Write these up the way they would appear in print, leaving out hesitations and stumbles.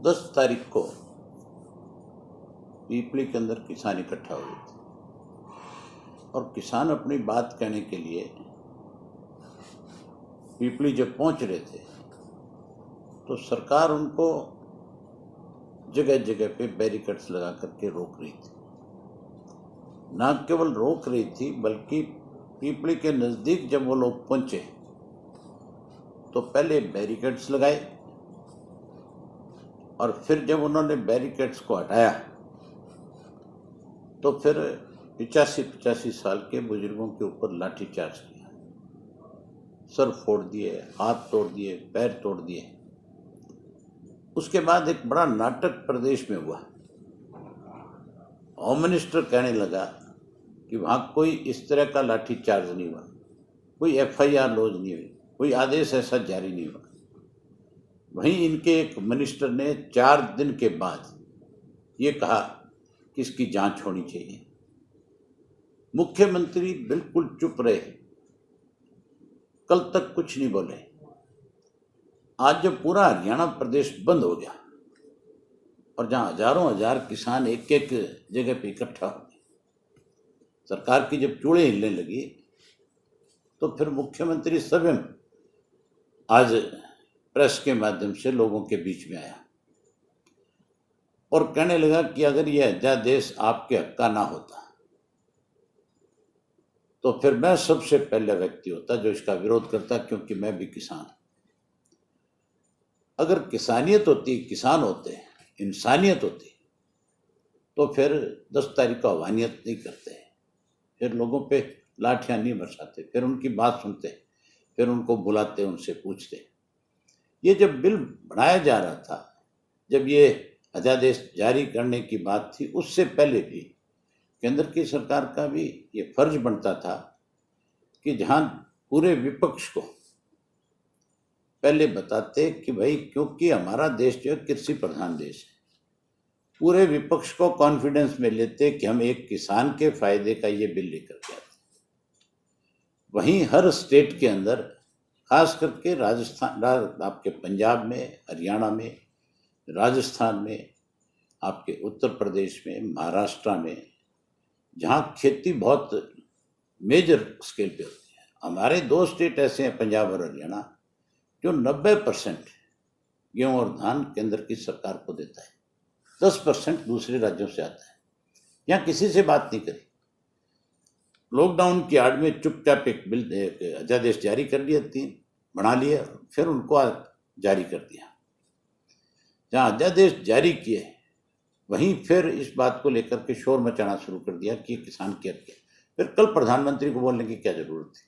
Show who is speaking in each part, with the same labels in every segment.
Speaker 1: 10 तारीख को पीपली के अंदर किसान इकट्ठा हुए थे और किसान अपनी बात कहने के लिए पीपली जब पहुंच रहे थे तो सरकार उनको जगह जगह पे बैरिकेड्स लगा करके रोक रही थी। न केवल रोक रही थी बल्कि पीपली के नज़दीक जब वो लोग पहुंचे तो पहले बैरिकेड्स लगाए और फिर जब उन्होंने बैरिकेड्स को हटाया तो फिर 85 साल के बुजुर्गों के ऊपर लाठीचार्ज किया, सर फोड़ दिए, हाथ तोड़ दिए, पैर तोड़ दिए। उसके बाद एक बड़ा नाटक प्रदेश में हुआ। होम मिनिस्टर कहने लगा कि वहाँ कोई इस तरह का लाठीचार्ज नहीं हुआ, कोई FIR लॉन्च नहीं हुई, कोई आदेश ऐसा जारी नहीं हुआ। वहीं इनके एक मिनिस्टर ने 4 दिन के बाद ये कहा कि इसकी जांच होनी चाहिए। मुख्यमंत्री बिल्कुल चुप रहे, कल तक कुछ नहीं बोले। आज जब पूरा हरियाणा प्रदेश बंद हो गया और जहां हजारों हजार किसान एक एक जगह पे इकट्ठा हो गए, सरकार की जब चूड़ें हिलने लगी तो फिर मुख्यमंत्री स्वयं आज प्रेस के माध्यम से लोगों के बीच में आया और कहने लगा कि अगर यह अध्यादेश आपके हक का ना होता तो फिर मैं सबसे पहला व्यक्ति होता जो इसका विरोध करता, क्योंकि मैं भी किसान। अगर किसानियत होती, किसान होते, इंसानियत होती तो फिर 10 तारीख को आह्वानियत नहीं करते, फिर लोगों पे लाठियां नहीं बरसाते, फिर उनकी बात सुनते, फिर उनको बुलाते, उनसे पूछते। ये जब बिल बनाया जा रहा था, जब ये अध्यादेश जारी करने की बात थी, उससे पहले भी केंद्र की सरकार का भी ये फर्ज बनता था कि जहां पूरे विपक्ष को पहले बताते कि भाई, क्योंकि हमारा देश जो है कृषि प्रधान देश है, पूरे विपक्ष को कॉन्फिडेंस में लेते कि हम एक किसान के फायदे का ये बिल लेकर के आते। वहीं हर स्टेट के अंदर, खास करके राजस्थान, आपके पंजाब में, हरियाणा में, राजस्थान में, आपके उत्तर प्रदेश में, महाराष्ट्र में, जहाँ खेती बहुत मेजर स्केल पे होती है। हमारे 2 स्टेट ऐसे हैं, पंजाब और हरियाणा, जो 90% गेहूं और धान केंद्र की सरकार को देता है, 10% दूसरे राज्यों से आता है। यहाँ किसी से बात नहीं करी, लॉकडाउन की आड़ में चुपचाप एक बिल, एक अध्यादेश जारी कर लिया, 3 बना लिए, फिर उनको जारी कर दिया। जहाँ अध्यादेश जारी किए वहीं फिर इस बात को लेकर के शोर मचाना शुरू कर दिया कि किसान के हक है। फिर कल प्रधानमंत्री को बोलने की क्या जरूरत थी?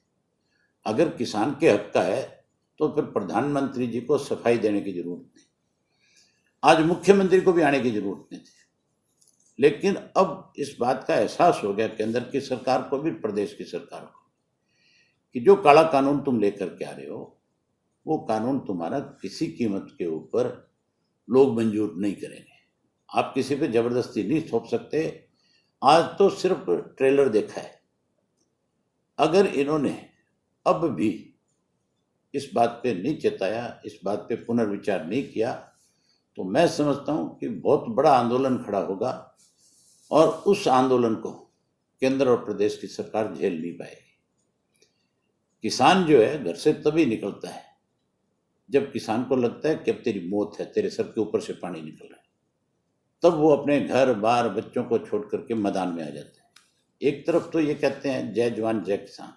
Speaker 1: अगर किसान के हक का है तो फिर प्रधानमंत्री जी को सफाई देने की जरूरत नहीं, आज मुख्यमंत्री को भी आने की जरूरत नहीं थी। लेकिन अब इस बात का एहसास हो गया केंद्र की सरकार को भी, प्रदेश की सरकार को, कि जो काला कानून तुम लेकर के आ रहे हो वो कानून तुम्हारा किसी कीमत के ऊपर लोग मंजूर नहीं करेंगे। आप किसी पे जबरदस्ती नहीं थोप सकते। आज तो सिर्फ ट्रेलर देखा है, अगर इन्होंने अब भी इस बात पे नहीं चेताया, इस बात पे पुनर्विचार नहीं किया, तो मैं समझता हूं कि बहुत बड़ा आंदोलन खड़ा होगा और उस आंदोलन को केंद्र और प्रदेश की सरकार झेल नहीं पाएगी। किसान जो है घर से तभी निकलता है जब किसान को लगता है कि अब तेरी मौत है, तेरे सर के ऊपर से पानी निकल रहा है, तब वो अपने घर बार बच्चों को छोड़ करके मैदान में आ जाते हैं। एक तरफ तो ये कहते हैं जय जवान जय किसान,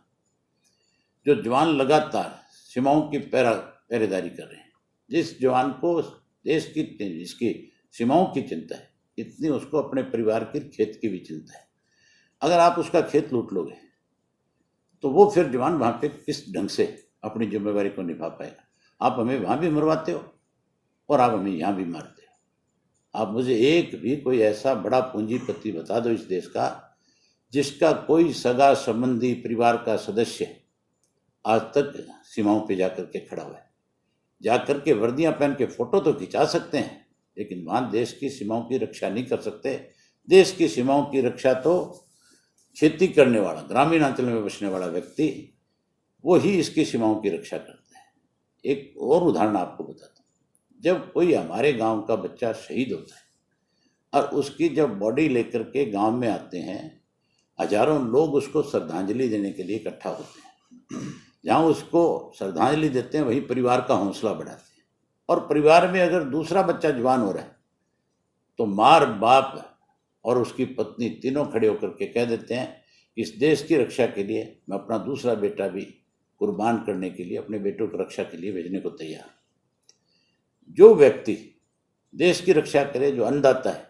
Speaker 1: जो जवान लगातार सीमाओं की पहरेदारी कर रहे हैं, जिस जवान को देश की, इसकी सीमाओं की चिंता है, इतनी उसको अपने परिवार के खेत की भी चिंता है। अगर आप उसका खेत लूट लोगे तो वो फिर जवान वहां पे किस ढंग से अपनी जिम्मेवारी को निभा पाएगा? आप हमें वहां भी मरवाते हो और आप हमें यहाँ भी मारते हो। आप मुझे एक भी कोई ऐसा बड़ा पूंजीपति बता दो इस देश का जिसका कोई सगा संबंधी परिवार का सदस्य आज तक सीमाओं पे जाकर के खड़ा हुआ है। जाकर के वर्दियां पहन के फोटो तो खिंचा सकते हैं, लेकिन वहां देश की सीमाओं की रक्षा नहीं कर सकते। देश की सीमाओं की रक्षा तो खेती करने वाला, ग्रामीण अंचल में बसने वाला व्यक्ति, वो ही इसकी सीमाओं की रक्षा करता है। एक और उदाहरण आपको बताता हूँ। जब कोई हमारे गांव का बच्चा शहीद होता है और उसकी जब बॉडी लेकर के गांव में आते हैं, हजारों लोग उसको श्रद्धांजलि देने के लिए इकट्ठा होते हैं। जहाँ उसको श्रद्धांजलि देते हैं वहीं परिवार का हौसला बढ़ाते हैं। और परिवार में अगर दूसरा बच्चा जवान हो रहा है तो माँ, बाप और उसकी पत्नी तीनों खड़े होकर के कह देते हैं कि इस देश की रक्षा के लिए मैं अपना दूसरा बेटा भी कुर्बान करने के लिए, अपने बेटों की रक्षा के लिए भेजने को तैयार। जो व्यक्ति देश की रक्षा करे, जो अन्नदाता है,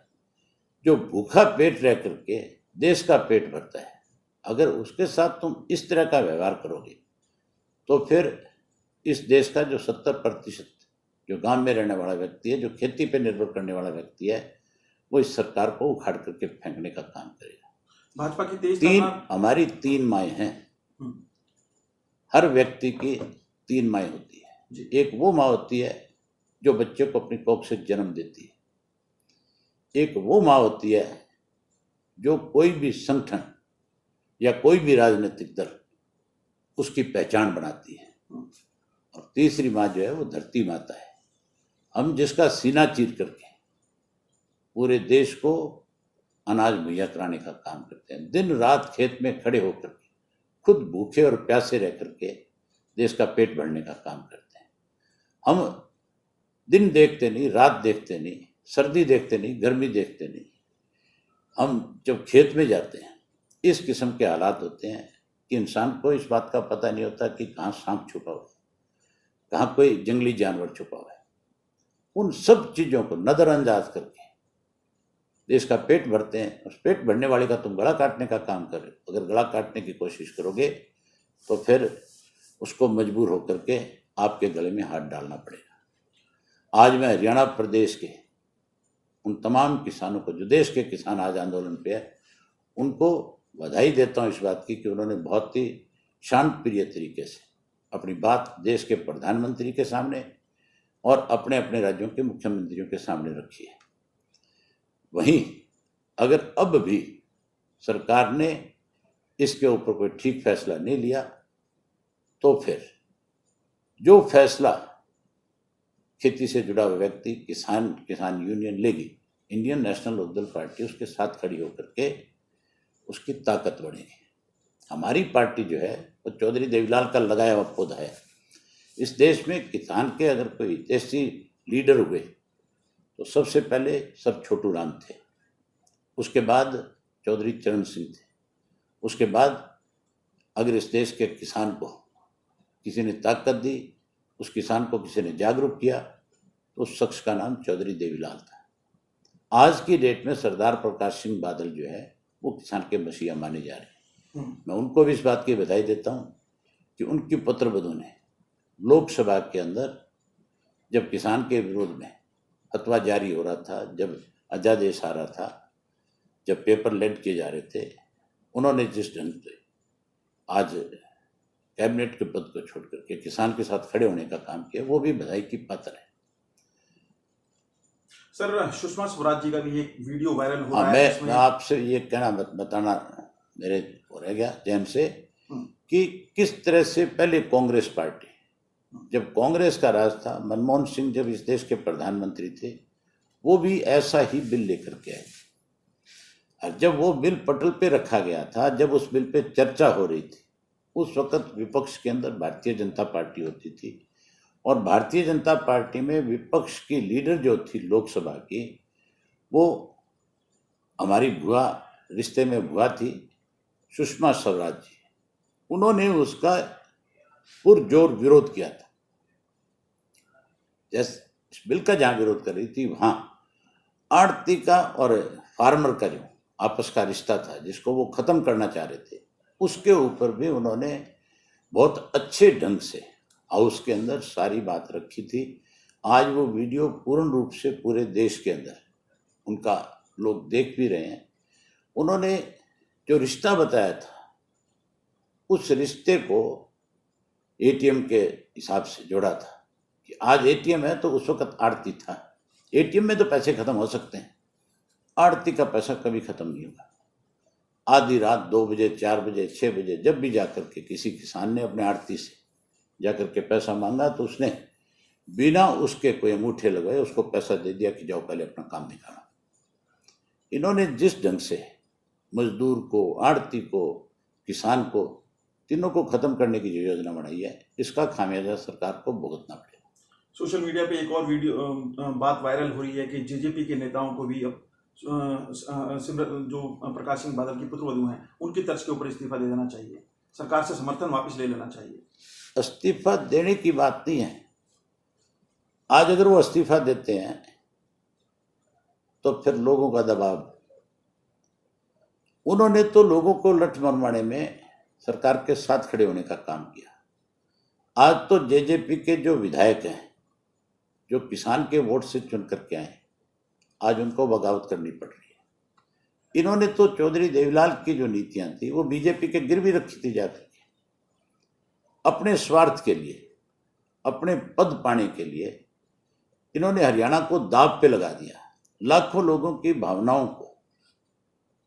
Speaker 1: जो भूखा पेट रह करके देश का पेट भरता है, अगर उसके साथ तुम इस तरह का व्यवहार करोगे तो फिर इस देश का जो 70% जो गांव में रहने वाला व्यक्ति है, जो खेती पे निर्भर करने वाला व्यक्ति है, वो इस सरकार को उखाड़ करके फेंकने का काम करेगा।
Speaker 2: भाजपा की तेज
Speaker 1: हमारी 3 माएँ हैं। हर व्यक्ति की 3 माएँ होती है। एक वो माँ होती है जो बच्चे को अपनी कोख से जन्म देती है। एक वो माँ होती है जो कोई भी संगठन या कोई भी राजनीतिक दल उसकी पहचान बनाती है। और तीसरी माँ जो है वो धरती माता है। हम जिसका सीना चीर करके पूरे देश को अनाज मुहैया कराने का काम करते हैं। दिन रात खेत में खड़े होकर के खुद भूखे और प्यासे रह करके देश का पेट भरने का काम करते हैं। हम दिन देखते नहीं, रात देखते नहीं, सर्दी देखते नहीं, गर्मी देखते नहीं। हम जब खेत में जाते हैं, इस किस्म के हालात होते हैं कि इंसान को इस बात का पता नहीं होता कि कहाँ सांप छुपा हुआ है, कहाँ कोई जंगली जानवर छुपा हुआ है। उन सब चीज़ों को नज़रअंदाज करके देश का पेट भरते हैं। उस पेट भरने वाले का तुम गला काटने का काम कर रहे हो। अगर गला काटने की कोशिश करोगे तो फिर उसको मजबूर होकर के आपके गले में हाथ डालना पड़ेगा। आज मैं हरियाणा प्रदेश के उन तमाम किसानों को, जो देश के किसान आज आंदोलन पे है, उनको बधाई देता हूँ इस बात की कि उन्होंने बहुत ही शांत प्रिय तरीके से अपनी बात देश के प्रधानमंत्री के सामने और अपने अपने राज्यों के मुख्यमंत्रियों के सामने रखी है। वहीं अगर अब भी सरकार ने इसके ऊपर कोई ठीक फैसला नहीं लिया तो फिर जो फैसला खेती से जुड़ा हुआ व्यक्ति, किसान यूनियन लेगी, इंडियन नेशनल लोकदल पार्टी उसके साथ खड़ी होकर के उसकी ताकत बढ़ेगी। हमारी पार्टी जो है वो चौधरी देवीलाल का लगाया हुआ पौधा है। इस देश में किसान के अगर कोई देसी लीडर हुए तो सबसे पहले सर छोटू राम थे, उसके बाद चौधरी चरण सिंह थे, उसके बाद अगर इस देश के किसान को किसी ने ताकत दी, उस किसान को किसी ने जागरूक किया, तो उस शख्स का नाम चौधरी देवीलाल था। आज की डेट में सरदार प्रकाश सिंह बादल जो है वो किसान के मसीहा माने जा रहे हैं। मैं उनको भी इस बात की बधाई देता हूँ कि उनकी पुत्रवधू ने लोकसभा के अंदर जब किसान के विरोध में फतवा जारी हो रहा था, जब अध्यादेश आ रहा था, जब पेपर लेट किए जा रहे थे, उन्होंने जिस ढंग से आज कैबिनेट के पद को छोड़ करके किसान के साथ खड़े होने का काम किया, वो भी बधाई की पात्र है।
Speaker 2: सर, सुषमा स्वराज जी का भी एक वीडियो वायरल हो रहा है।
Speaker 1: मैं आपसे ये कहना बताना मेरे हो रह गया जहन से कि किस तरह से पहले कांग्रेस पार्टी, जब कांग्रेस का राज था, मनमोहन सिंह जब इस देश के प्रधानमंत्री थे, वो भी ऐसा ही बिल लेकर के आए। और जब वो बिल पटल पे रखा गया था, जब उस बिल पे चर्चा हो रही थी, उस वक्त विपक्ष के अंदर भारतीय जनता पार्टी होती थी और भारतीय जनता पार्टी में विपक्ष की लीडर जो थी लोकसभा की, वो हमारी बुआ, रिश्ते में बुआ थी सुषमा स्वराज जी। उन्होंने उसका पुरजोर विरोध किया था। जैसे इस बिल का जहाँ विरोध कर रही थी, वहाँ आड़ती का और फार्मर का जो आपस का रिश्ता था, जिसको वो खत्म करना चाह रहे थे, उसके ऊपर भी उन्होंने बहुत अच्छे ढंग से हाउस के अंदर सारी बात रखी थी। आज वो वीडियो पूर्ण रूप से पूरे देश के अंदर उनका लोग देख भी रहे हैं। उन्होंने जो रिश्ता बताया था, उस रिश्ते को एटीएम के हिसाब से जोड़ा था कि आज एटीएम है तो उस वक्त आड़ती था। एटीएम में तो पैसे खत्म हो सकते हैं, आड़ती का पैसा कभी खत्म नहीं होगा। आधी रात 2 बजे, 4 बजे, 6 बजे जब भी जाकर के किसी किसान ने अपने आड़ती से जाकर के पैसा मांगा तो उसने बिना उसके कोई अंगूठे लगाए उसको पैसा दे दिया कि जाओ पहले अपना काम निकालो। इन्होंने जिस ढंग से मजदूर को, आड़ती को, किसान को, तीनों को खत्म करने की जो योजना बनाई है, इसका खामियाजा सरकार को भुगतना पड़ेगा।
Speaker 2: सोशल मीडिया पे एक और वीडियो बात वायरल हो रही है कि जेजेपी के नेताओं को भी अब जो प्रकाश सिंह बादल की पुत्रवधू हैं उनकी तर्ज के ऊपर इस्तीफा दे देना चाहिए, सरकार से समर्थन वापस ले लेना चाहिए।
Speaker 1: इस्तीफा देने की बात नहीं है। आज अगर वो इस्तीफा देते हैं तो फिर लोगों का दबाव, उन्होंने तो लोगों को लठ मरवाने में सरकार के साथ खड़े होने का काम किया। आज तो जेजेपी के जो विधायक हैं, जो किसान के वोट से चुन करके आए, आज उनको बगावत करनी पड़ रही है। इन्होंने तो चौधरी देवीलाल की जो नीतियां थी वो बीजेपी के गिरवी रखी थी जाकर के, अपने स्वार्थ के लिए, अपने पद पाने के लिए इन्होंने हरियाणा को दांव पे लगा दिया। लाखों लोगों की भावनाओं को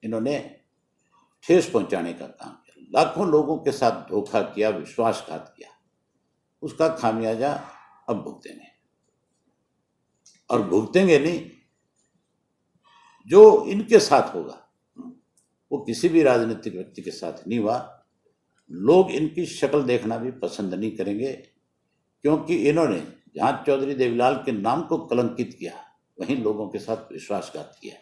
Speaker 1: इन्होंने ठेस पहुंचाने का काम किया, लाखों लोगों के साथ धोखा किया, विश्वासघात किया। उसका खामियाजा अब भुगतेंगे, और भुगतेंगे नहीं, जो इनके साथ होगा वो किसी भी राजनीतिक व्यक्ति के साथ नहीं हुआ। लोग इनकी शक्ल देखना भी पसंद नहीं करेंगे, क्योंकि इन्होंने जहां चौधरी देवीलाल के नाम को कलंकित किया, वहीं लोगों के साथ विश्वासघात किया।